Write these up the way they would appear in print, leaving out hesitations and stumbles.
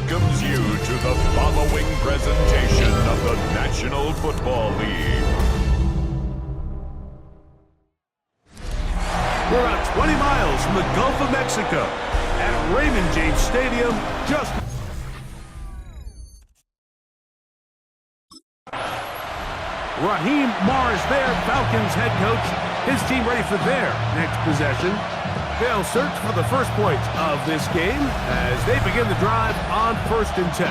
welcomes you to the following presentation of the National Football League. We're about 20 miles from the Gulf of Mexico at Raymond James Stadium, just Raheem Morris there, Falcons head coach. His team ready for their next possession. They'll search for the first point of this game as they begin the drive on 1st and 10.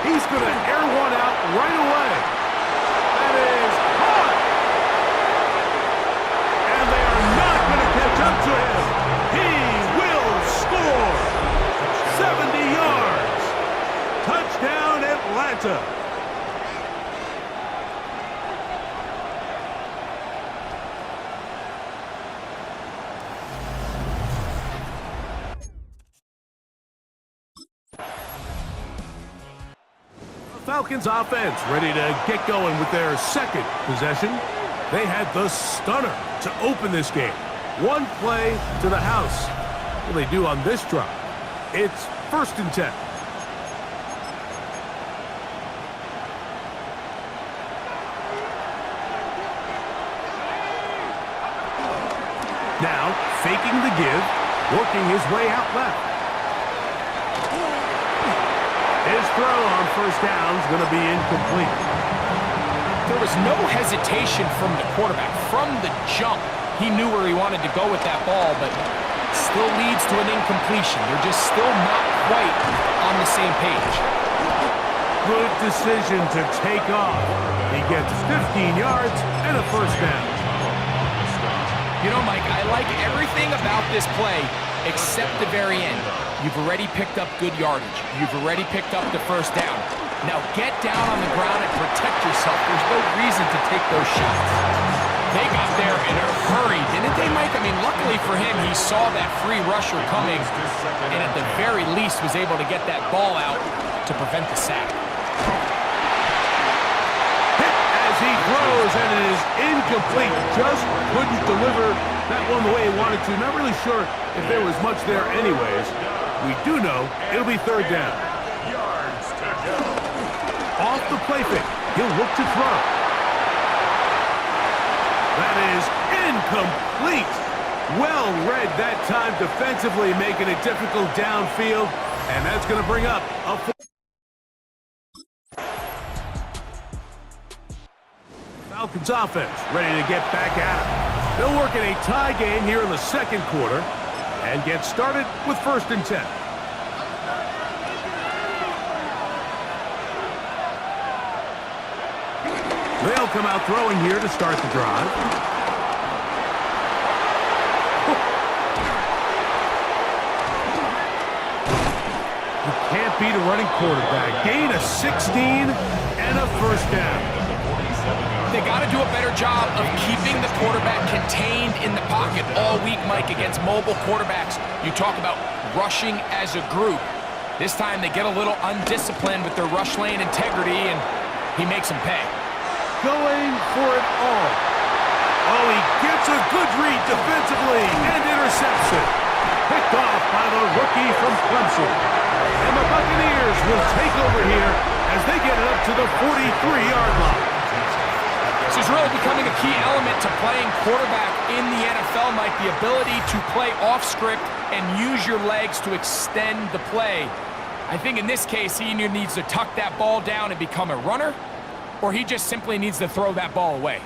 He's going to air one out right away. That is hot. And they are not going to catch up to him. He will score. 70 yards. Touchdown, Atlanta. Falcons offense ready to get going with their second possession. They had the stunner to open this game. One play to the house. What do they do on this drive? It's 1st and 10. Now, faking the give, working his way out left. His throw on 1st down is going to be incomplete. There was no hesitation from the quarterback. From the jump, he knew where he wanted to go with that ball, but still leads to an incompletion. They're just still not quite on the same page. Good decision to take off. He gets 15 yards and a 1st down. You know, Mike, I like everything about this play except the very end. You've already picked up good yardage. You've already picked up the 1st down. Now get down on the ground and protect yourself. There's no reason to take those shots. They got there in a hurry, didn't they, Mike? I mean, luckily for him, he saw that free rusher coming and at the very least was able to get that ball out to prevent the sack. Hit as he throws, and it is incomplete. Just couldn't deliver that one the way he wanted to. Not really sure if there was much there anyways. We do know it'll be 3rd down. Off the play fake, he'll look to throw. That is incomplete. Well read that time defensively, making it difficult downfield, and that's going to bring up a 4th. Falcons offense ready to get back at it. They'll work in a tie game here in the 2nd quarter and get started with 1st and 10. They'll come out throwing here to start the drive. You can't beat a running quarterback. Gain of 16 and a 1st down. They got to do a better job of keeping the quarterback contained in the pocket all week, Mike, against mobile quarterbacks. You talk about rushing as a group. This time they get a little undisciplined with their rush lane integrity, and he makes them pay. Going for it all. Oh, he gets a good read defensively and intercepts it. Picked off by the rookie from Clemson. And the Buccaneers will take over here as they get it up to the 43-yard line. This is really becoming a key element to playing quarterback in the NFL, Mike, the ability to play off script and use your legs to extend the play. I think in this case, he either needs to tuck that ball down and become a runner, or he just simply needs to throw that ball away.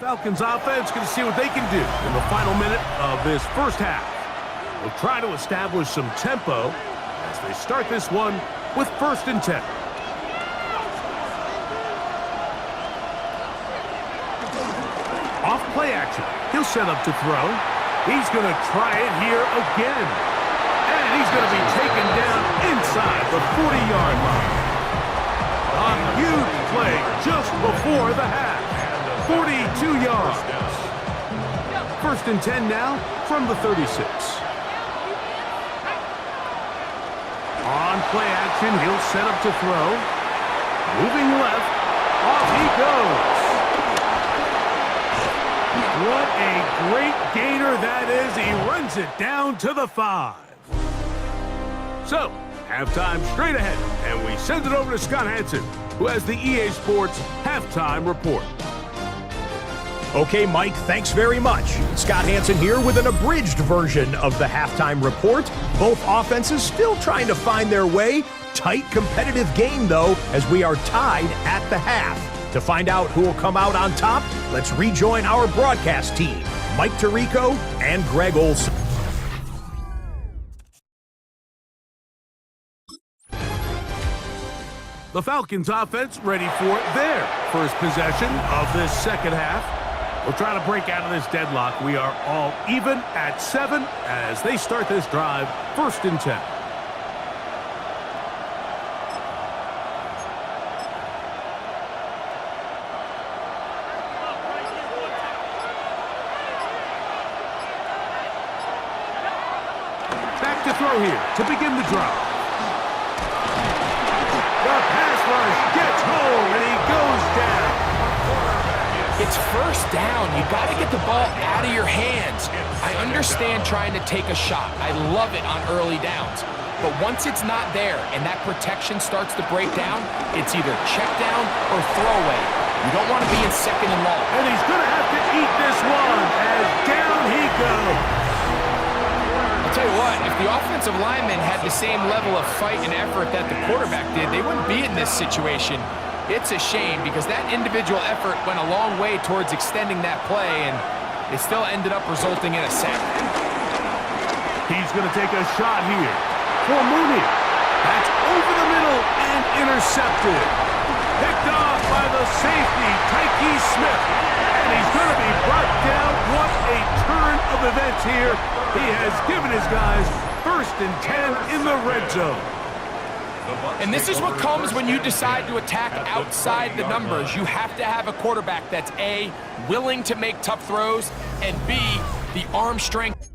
Falcons offense going to see what they can do in the final minute of this first half. They'll try to establish some tempo as they start this one with 1st and 10. Off play action. He'll set up to throw. He's going to try it here again. And he's going to be taken down inside the 40-yard line. A huge play just before the half. 42 yards. 1st and 10 now from the 36. On play action, he'll set up to throw. Moving left. Off he goes. What a great gainer that is. He runs it down to the 5. So, halftime straight ahead, and we send it over to Scott Hanson, who has the EA Sports halftime report. Okay, Mike, thanks very much. Scott Hanson here with an abridged version of the halftime report. Both offenses still trying to find their way. Tight, competitive game, though, as we are tied at the half. To find out who will come out on top, let's rejoin our broadcast team, Mike Tirico and Greg Olson. The Falcons offense ready for their first possession of this second half. We'll try to break out of this deadlock. We are all even at 7 as they start this drive, 1st and 10. Back to throw here to begin the drive. The pass rush gets home and he goes down. It's 1st down. You got to get the ball out of your hands. I understand trying to take a shot. I love it on early downs. But once it's not there and that protection starts to break down, it's either check down or throwaway. You don't want to be in 2nd and long. And he's going to have to eat this one as down he goes. I'll tell you what, if the offensive lineman had the same level of fight and effort that the quarterback did, they wouldn't be in this situation. It's a shame because that individual effort went a long way towards extending that play, and it still ended up resulting in a sack. He's going to take a shot here for Mooney. That's over the middle and intercepted. Picked off by the safety, Tyke Smith. And he's going to be brought down. What a turn of events here. He has given his guys 1st and 10 in the red zone. And this is what comes when you decide to attack outside the numbers. You have to have a quarterback that's A, willing to make tough throws, and B, the arm strength.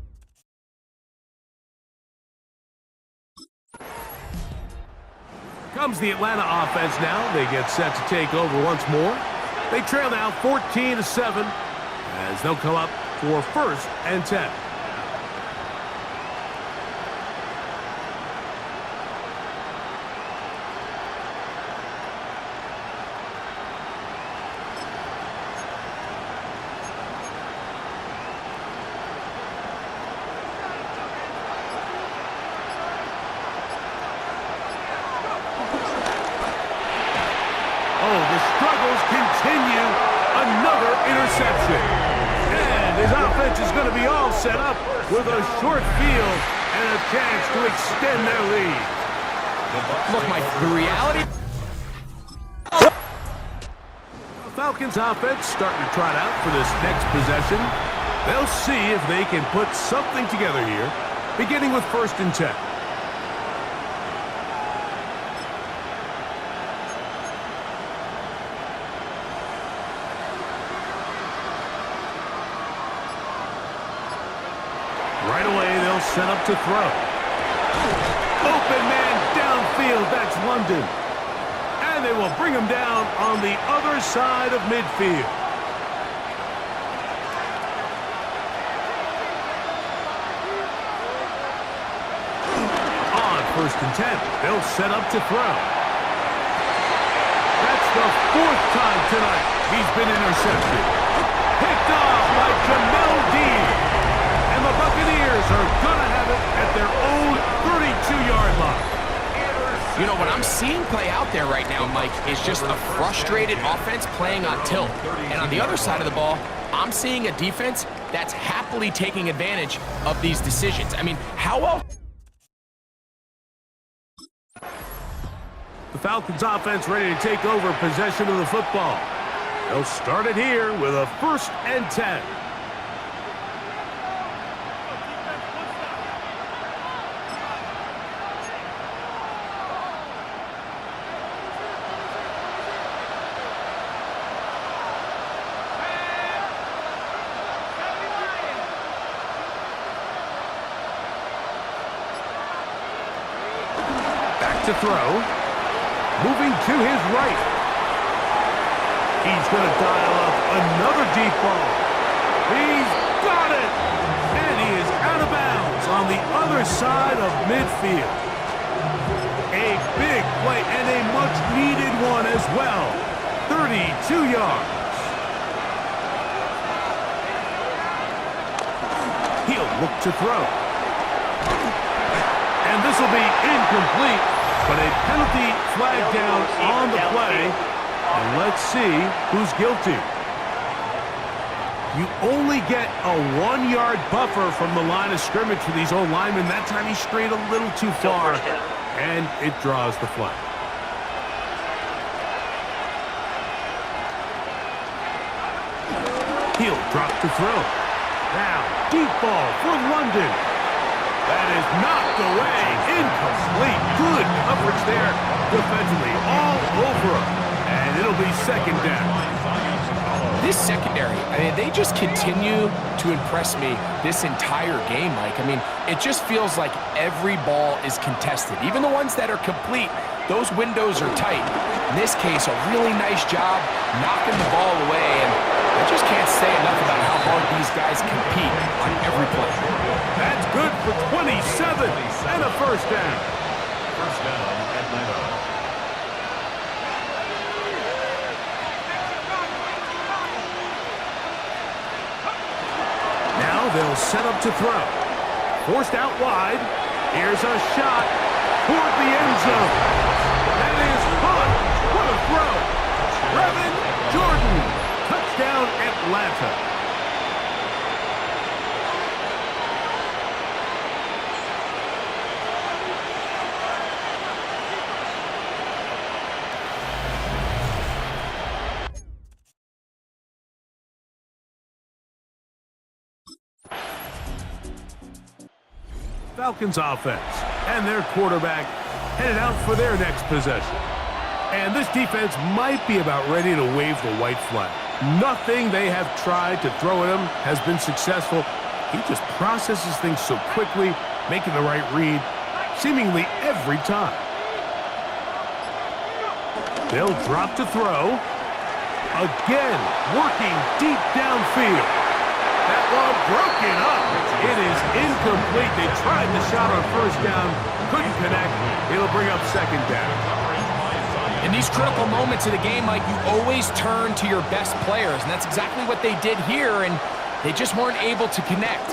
Comes the Atlanta offense now. They get set to take over once more. They trail now 14-7 as they'll come up for 1st and 10. The struggles continue. Another interception. And his offense is going to be all set up with a short field and a chance to extend their lead. Look, Mike, the reality... The Falcons offense starting to trot out for this next possession. They'll see if they can put something together here, beginning with 1st and 10. Right away, they'll set up to throw. Open man downfield, that's London. And they will bring him down on the other side of midfield. first and 10. They'll set up to throw. That's the 4th time tonight he's been intercepted. Picked off by Jamel Dean. And the Buccaneers are going to have it at their own 32-yard line. You know, what I'm seeing play out there right now, Mike, is just a frustrated offense playing on tilt. And on the other side of the ball, I'm seeing a defense that's happily taking advantage of these decisions. I mean, how else? The Falcons offense ready to take over possession of the football. They'll start it here with a 1st and 10. To throw, moving to his right. He's going to dial up another deep ball. He's got it! And he is out of bounds on the other side of midfield. A big play and a much-needed one as well. 32 yards. He'll look to throw. And this will be incomplete. But a penalty flag down on the play, and let's see who's guilty. You only get a 1-yard buffer from the line of scrimmage for these old linemen. That time he strayed a little too far, and it draws the flag. He'll drop to throw. Now, deep ball for London. That is knocked away. Incomplete. Good coverage there defensively. All over him. And it'll be 2nd down. This secondary, I mean, they just continue to impress me this entire game, Mike. I mean, it just feels like every ball is contested. Even the ones that are complete, those windows are tight. In this case, a really nice job knocking the ball away. And I just can't say enough about how hard these guys compete on every play. That's good for 27 and a 1st down. 1st down, Atlanta. Now they'll set up to throw. Forced out wide. Here's a shot toward the end zone. That is caught. What a throw. Brevin Jordan. Touchdown, Atlanta. Falcons offense and their quarterback headed out for their next possession. And this defense might be about ready to wave the white flag. Nothing they have tried to throw at him has been successful. He just processes things so quickly, making the right read seemingly every time. They'll drop to throw. Again, working deep downfield. That ball broken up. It is incomplete. They tried the shot on 1st down, couldn't connect. It'll bring up 2nd down. In these critical moments of the game, Mike, you always turn to your best players, and that's exactly what they did here, and they just weren't able to connect.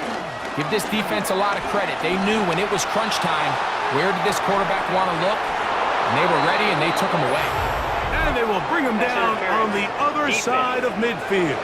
Give this defense a lot of credit. They knew when it was crunch time, where did this quarterback want to look, and they were ready, and they took him away. And they will bring him down on the other side of midfield.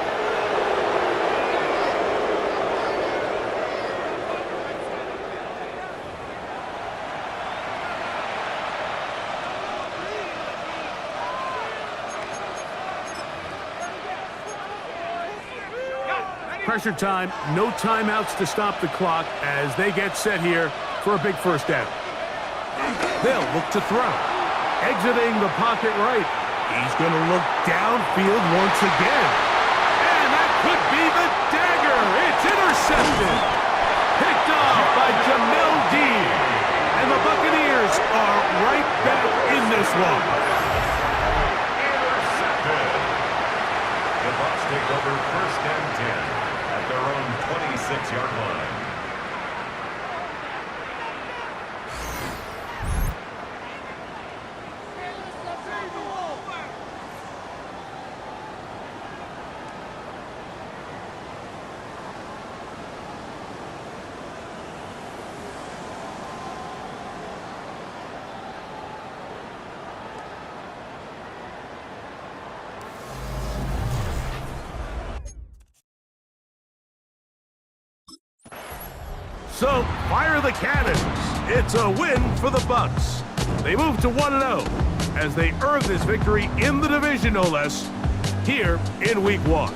Pressure time, no timeouts to stop the clock as they get set here for a big 1st down. They'll look to throw. Exiting the pocket right. He's going to look downfield once again. And that could be the dagger. It's intercepted. Picked off by Jamel Dean. And the Buccaneers are right back in this one. Intercepted. The Bucs take over 1st and 10. At their own 26-yard line. So fire the cannons. It's a win for the Bucks. They move to 1-0 as they earn this victory in the division, no less, here in Week 1.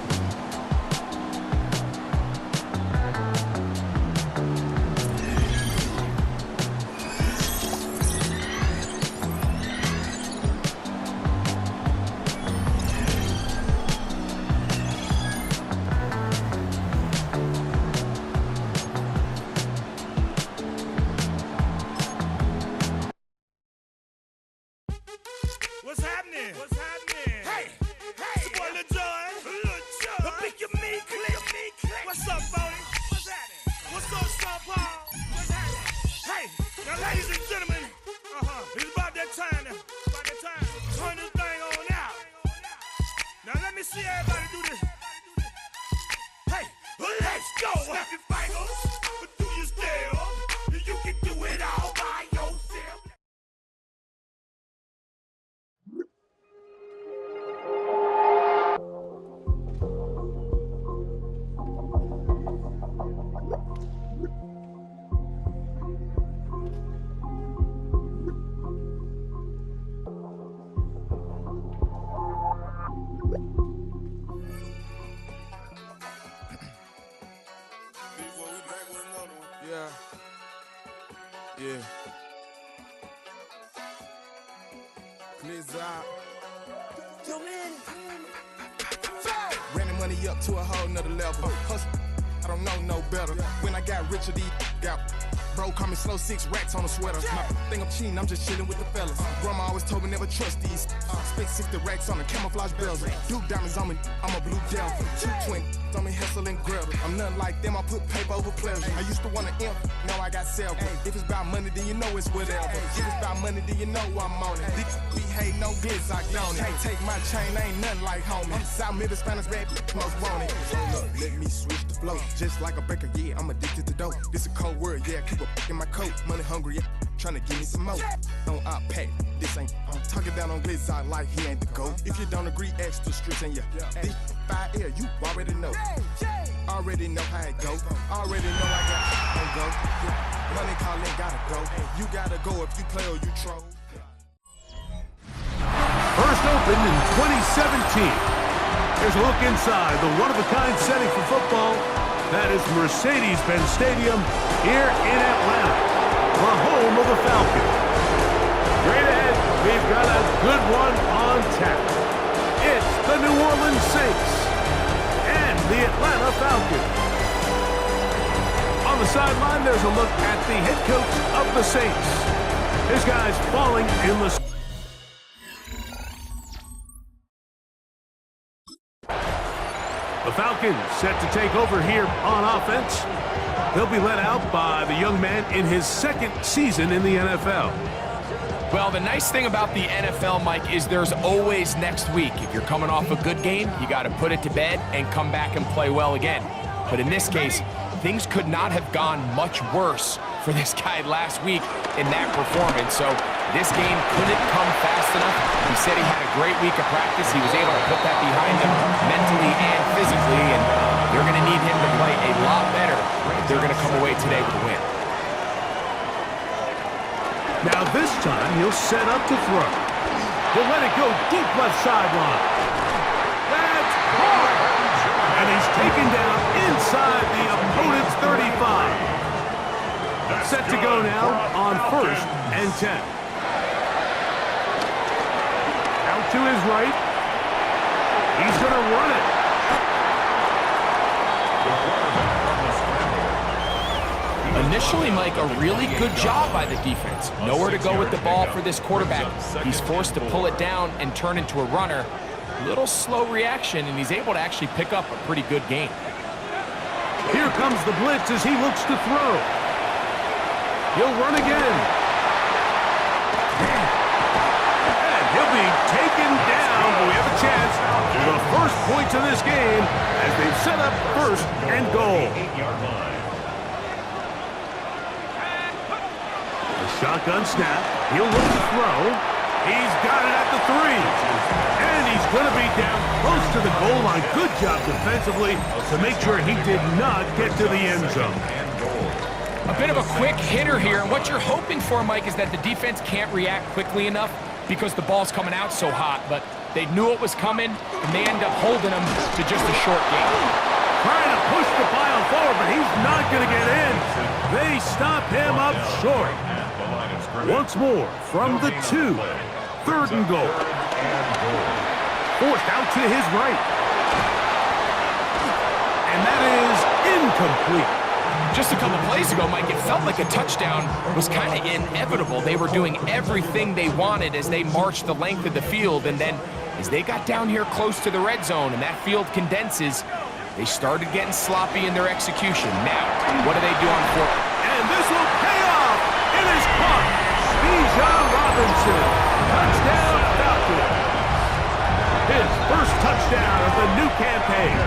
What's happening? What's happening? Hey, hey, it's your boy Lil Jon. The pick your me click. What's up, Bodie? What's happening? What's up, Sean Paul? What's happening? Hey, now ladies and gentlemen, it's about that time now. About that time. Turn this thing on out. Now let me see everybody do this. Hey, let's go. Snap your fingers, but do your step. You can do it all by yourself. Yeah. Yeah. Glizz out. Running money up to a whole nother level. Hustle, I don't know no better. When I got richer, these got bro, call me slow 6 racks on a sweater. My think I'm cheating, I'm just chilling with the fellas. Grandma always told me never trust these. Spent 60 racks on the camouflage bells. Duke diamonds on me, I'm a blue devil. 220 on me, hustle and grill. I'm nothing like them, I put paper over pleasure. I used to want to imp, now I got several. If it's about money, then you know it's whatever. If it's about money, then you know I'm on it. These be hate, no glitz, I don't it. Can't take my chain, ain't nothing like homie. South Middle Spanish red, most want it. Look, let me switch the flow. Just like a baker, yeah, I'm addicted to dope. This a cold word, yeah, keep a in my coat. Money hungry, yeah, trying to give me some more. On I pack, this ain't talking down on glitz, I like he ain't the GOAT. If you don't agree, ask the streets and yeah. This 5 air, you already know. Already know how it go. Already know I got go. Money calling, gotta go. You gotta go if you play or you troll. First opened in 2017. Here's a look inside the one-of-a-kind setting for football. That is Mercedes-Benz Stadium here in Atlanta, the home of the Falcons. Straight ahead, we've got a good one on tap. It's the New Orleans Saints and the Atlanta Falcons. On the sideline, there's a look at the head coach of the Saints. His guy's falling in the... The Falcons set to take over here on offense. They'll be led out by the young man in his second season in the NFL. Well, the nice thing about the NFL, Mike, is there's always next week. If you're coming off a good game, you got to put it to bed and come back and play well again. But in this case, things could not have gone much worse for this guy last week in that performance. So this game couldn't come fast enough. He said he had a great week of practice. He was able to put that behind him mentally and physically, and they're going to need him to play a lot better if they're going to come away today with a win. Now this time, he'll set up to throw. He'll let it go deep left sideline. That's caught! And he's taken down inside the opponent's 35. Set to go now on 1st and 10. Out to his right. He's going to run it. Initially, Mike, a really good job by the defense. Nowhere to go with the ball for this quarterback. He's forced to pull it down and turn into a runner. Little slow reaction, and he's able to actually pick up a pretty good game. Here comes the blitz as he looks to throw. He'll run again. And he'll be taken down. But we have a chance for the first points of this game as they've set up 1st and goal. The shotgun snap. He'll look to throw. He's got it at the 3. And he's going to be down close to the goal line. Good job defensively to make sure he did not get to the end zone. A bit of a quick hitter here, and what you're hoping for, Mike, is that the defense can't react quickly enough because the ball's coming out so hot, but they knew it was coming, and they end up holding them to just a short game. Trying to push the pile forward, but he's not going to get in. They stop him up short. Once more from the 2. 3rd and goal. Forced out to his right. And that is incomplete. Just a couple plays ago, Mike, it felt like a touchdown was kind of inevitable. They were doing everything they wanted as they marched the length of the field, and then as they got down here close to the red zone and that field condenses, they started getting sloppy in their execution. Now, what do they do on 4th? And this will pay off. It is caught. Bijan Robinson. Touchdown, Falcons. His first touchdown of the new campaign.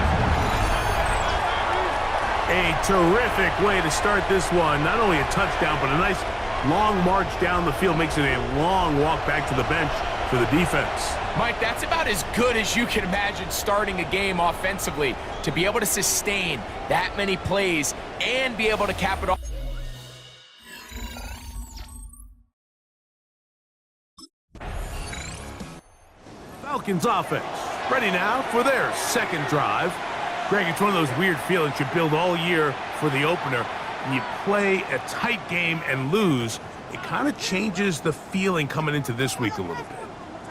A terrific way to start this one. Not only a touchdown, but a nice long march down the field. Makes it a long walk back to the bench for the defense. Mike, that's about as good as you can imagine starting a game offensively. To be able to sustain that many plays and be able to cap it off. Falcons offense ready now for their 2nd drive. Greg, it's one of those weird feelings you build all year for the opener. And you play a tight game and lose. It kind of changes the feeling coming into this week a little bit.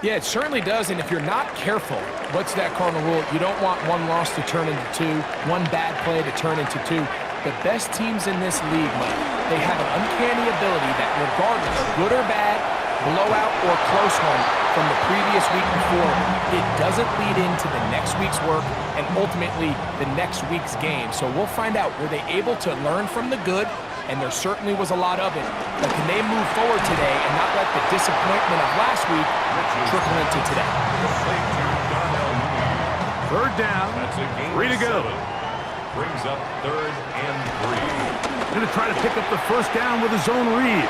Yeah, it certainly does, and if you're not careful, what's that cardinal rule? You don't want one loss to turn into 2, one bad play to turn into 2. The best teams in this league, Mike, they have an uncanny ability that regardless, good or bad, blowout or close one from the previous week before, it doesn't lead into the next week's work and ultimately the next week's game. So we'll find out, were they able to learn from the good? And there certainly was a lot of it. But can they move forward today and not let the disappointment of last week trickle into today? 3rd down, 3 to go. Brings up 3rd and 3. Going to try to pick up the 1st down with his own read.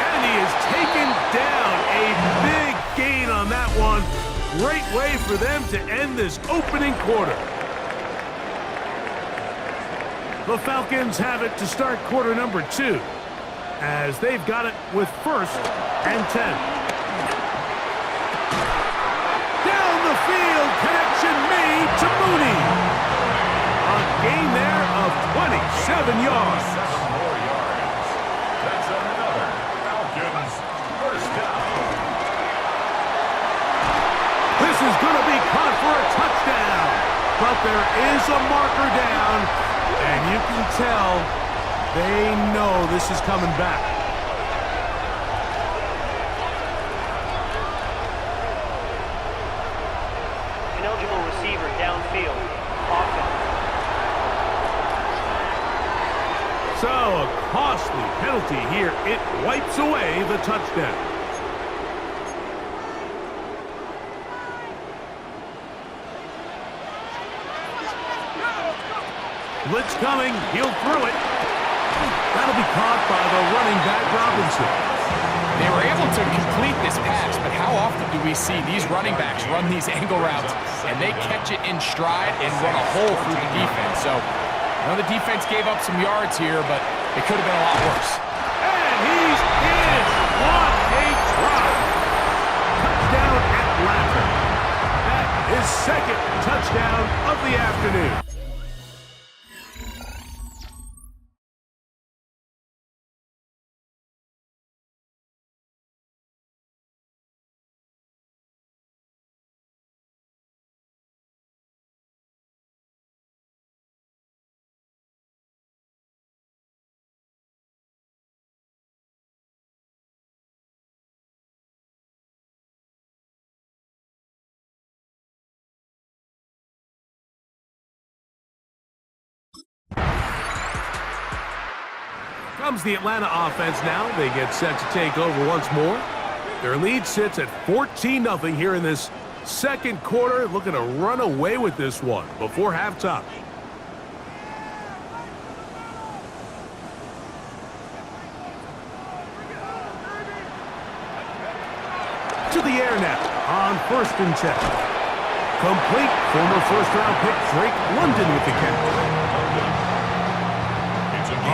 And he is taken down. A big gain on that one. Great way for them to end this opening quarter. The Falcons have it to start quarter number 2, as they've got it with 1st and 10. Down the field, connection made to Mooney. A gain there of 27 yards. 7 more yards. That's another Falcons 1st down. This is going to be caught for a touchdown, but there is a marker down. And you can tell they know this is coming back. Ineligible receiver downfield. Offense. So a costly penalty here. It wipes away the touchdown. Blitz coming. He'll throw it. That'll be caught by the running back, Robinson. They were able to complete this pass, but how often do we see these running backs run these angle routes and they catch it in stride and run a hole through the defense? So, I know the defense gave up some yards here, but it could have been a lot worse. And he's in. What a drop. Touchdown Atlanta. That is 2nd touchdown of the afternoon. Comes the Atlanta offense now. They get set to take over once more. Their lead sits at 14-0 here in this 2nd quarter. Looking to run away with this one before halftime. To the air now on 1st and 10. Complete. Former 1st-round pick Drake London with the catch.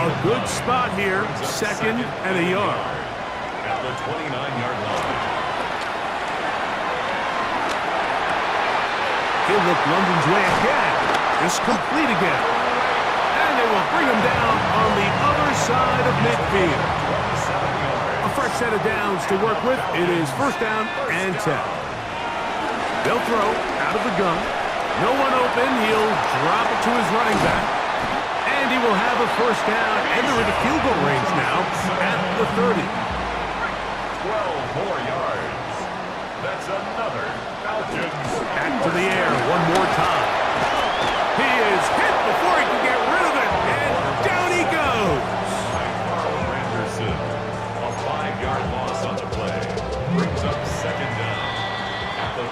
A good spot here, second and a yard. At the 29-yard line. He'll look London's way again. It's complete again. And they will bring him down on the other side of midfield. A fresh set of downs to work with. It is first down and 10. They'll throw out of the gun. No one open. He'll drop it to his running back. And he will have a first down. And they're in the field goal range now at the 30. 12 more yards. That's another Falcons. Back to the air one more time. He is hit before he can get rid of it. And down he goes. Anderson. A 5-yard loss on the play. Brings up second down.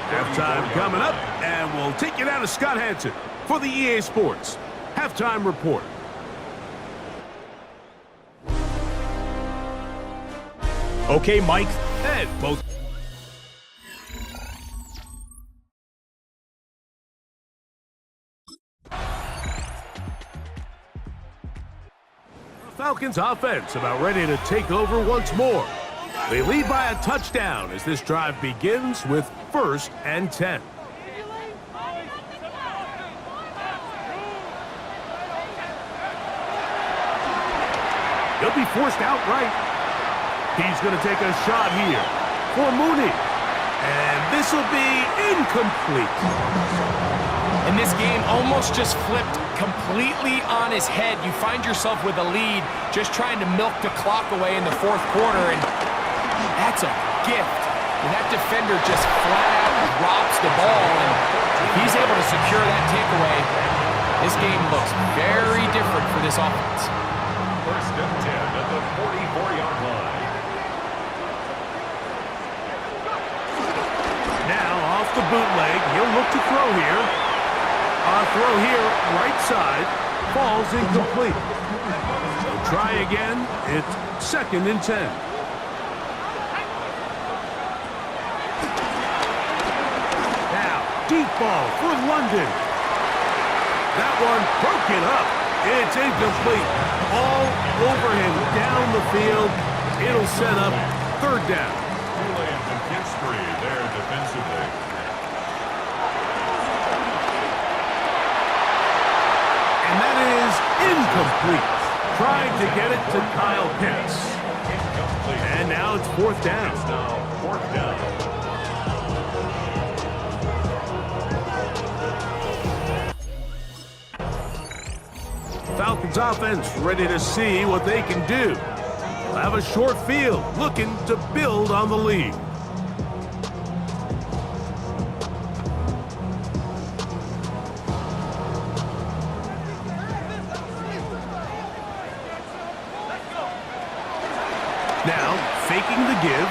Halftime coming up, and we'll take you down to Scott Hanson for the EA Sports Halftime Report. Okay, Mike. And both. The Falcons offense about ready to take over once more. They lead by a touchdown as this drive begins with first and 10. He'll be forced outright. He's going to take a shot here for Mooney. And this will be incomplete. And this game almost just flipped completely on his head. You find yourself with a lead, just trying to milk the clock away in the fourth quarter, and that's a gift. And that defender just flat out drops the ball, and if he's able to secure that takeaway, this game looks very different for this offense. First and 10 at the 44-yard line. Now off the bootleg, he'll look to throw here. A throw here, right side, falls incomplete. He'll try again. It's second and 10. Now, deep ball for London. That one broken up. It's incomplete. All over him down the field. It'll set up third down. Tulane gets 3 there defensively. And that is incomplete. Trying to get it to Kyle Pitts. Incomplete. And now it's fourth down. It's now fourth down. Falcons offense ready to see what they can do. They'll have a short field, looking to build on the lead. Now, faking the give,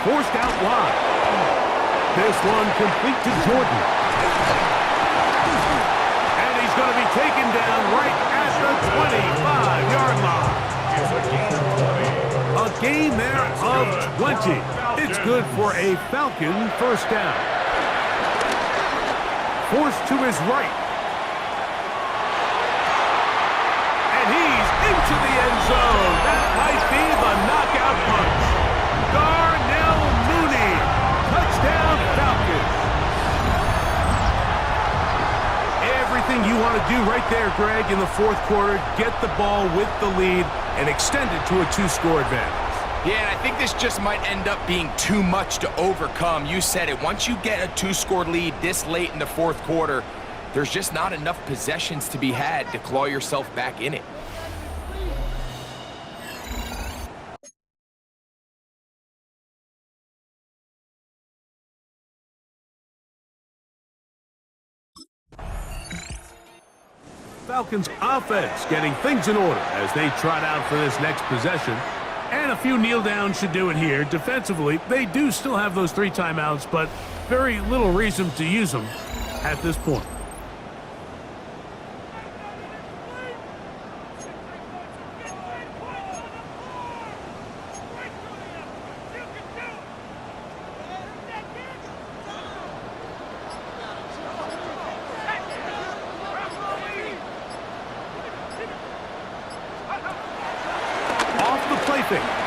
forced out wide. This one complete to Jordan. And he's going to be taken down right at the 25-yard line. A gain there of 20. It's good for a Falcon first down. Forced to his right. And he's into the end zone. That might be the knockout punch. Darnell Mooney. Touchdown Falcons. Everything you want to do right there, Greg, in the fourth quarter. Get the ball with the lead and extend it to a 2-score advantage. Yeah, and I think this just might end up being too much to overcome. You said it. Once you get a 2-score lead this late in the fourth quarter, there's just not enough possessions to be had to claw yourself back in it. Falcons offense getting things in order as they trot out for this next possession. And a few kneel downs should do it here. Defensively, they do still have those 3 timeouts, but very little reason to use them at this point.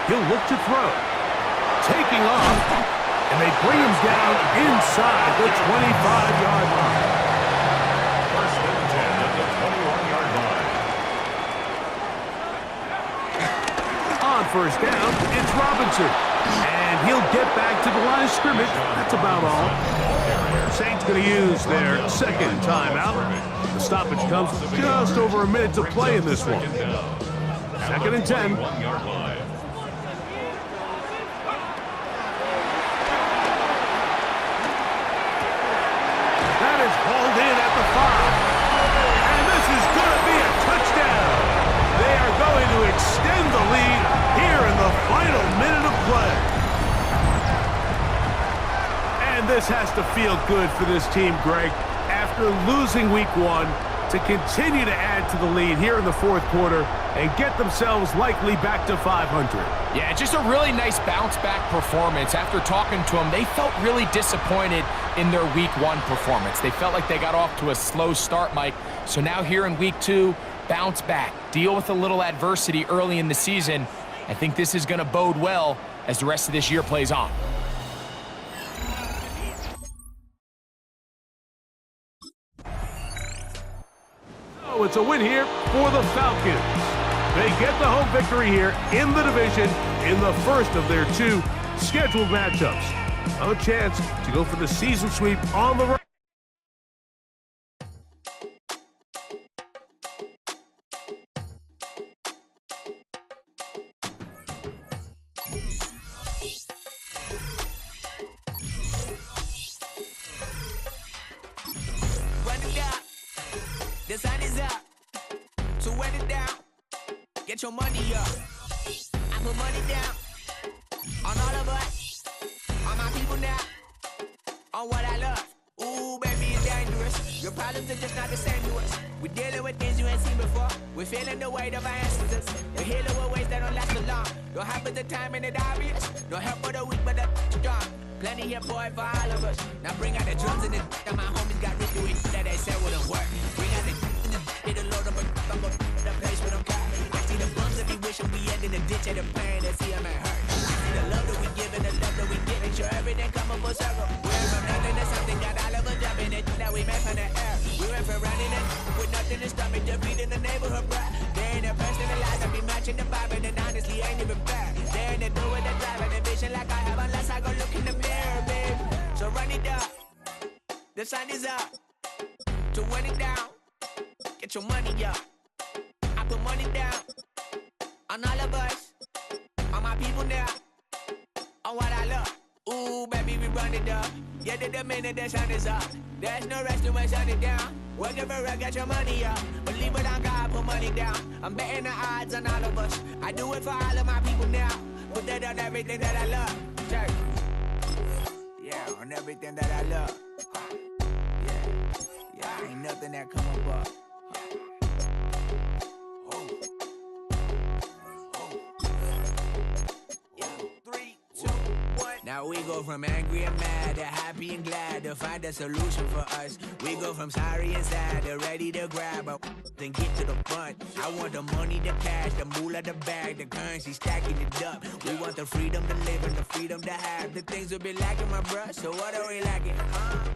He'll look to throw. Taking off, and they bring him down inside the 25-yard line. First and 10 at the 21-yard line. On first down, it's Robinson. And he'll get back to the line of scrimmage. That's about all. Saints going to use their second timeout. The stoppage comes just over a minute to play in this one. Second and 10. That is hauled in at the 5. And this is going to be a touchdown. They are going to extend the lead here in the final minute of play. And this has to feel good for this team, Greg. After losing week 1, to continue to add to the lead here in the fourth quarter and get themselves likely back to 500. Yeah, just a really nice bounce-back performance. After talking to them, they felt really disappointed in their week 1 performance. They felt like they got off to a slow start, Mike. So now here in week 2, bounce back, deal with a little adversity early in the season. I think this is going to bode well as the rest of this year plays on. Oh, it's a win here for the Falcons. They get the home victory here in the division in the first of their 2 scheduled matchups. A chance to go for the season sweep on the road. The sun is up, so run it down. Get your money up. I put money down on all of us, on my people now, on what I love. Ooh, baby, it's dangerous. Your problems are just not the same to us. We're dealing with things you ain't seen before. We're feeling the weight of our ancestors. We're healing with ways that don't last so long. Don't happen the time and it obvious. No help for the weak, but the strong. Plenty here, boy, for all of us. Now bring out the drums and the that my homies got rich doing that they said wouldn't work. Bring out the hit the load up a the place with them got. I see the bums that be wishing we end in the ditch of the pain and see them at hurt. I see the love that we give and the love that we get. Make sure everything come up full circle. We're from nothing to something, got all of us jumping it that we made from the air. We went from running it with nothing to stomach, just beating the neighborhood, bruh. They ain't the first in the lies that be matching the vibe, and honestly ain't even bad. They ain't the do with the drive and the vision like I have unless I go look in the mirror, babe. So run it up. The sun is up. To run it down. Get your money up. I put money down on all of us, on my people now, on what I love. Ooh, baby, we run it up. Yeah, the minute the sun is up, there's no rest to shut it down. Working for real, get your money up. Believe it on God, put money down. I'm betting the odds on all of us. I do it for all of my people now. Put that on everything that I love. Church. Yeah, on everything that I love. Yeah, ain't nothing that come above. Now we go from angry and mad to happy and glad to find a solution for us. We go from sorry and sad to ready to grab up and get to the front. I want the money, the cash, the moolah, the bag, the currency, stacking it up. We want the freedom to live and the freedom to have. The things will be lacking, my bruh, so what are we lacking?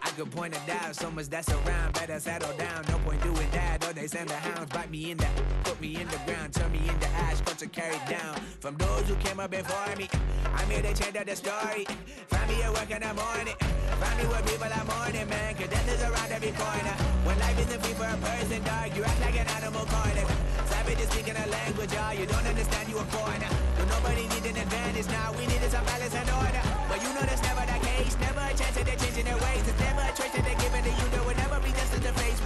I could point it out, so much that's around. Better settle down, no point doing that. Or they send the hounds, bite me in the, put me in the ground, turn me into ash, culture carried down. From those who came up before me, I'm here to change up the story. Find me at work in the morning. Find me where people are mourning, man. Cause death is around every corner. When life isn't free for a person, dog, you act like an animal corner. Savage is speaking a language, y'all. You don't understand, you a foreigner. But nobody needs an advantage now. We needed some balance and order. But you know that's never the case. Never a chance that they're changing their ways. There's never a choice that they're giving to you. There will never be justice to face.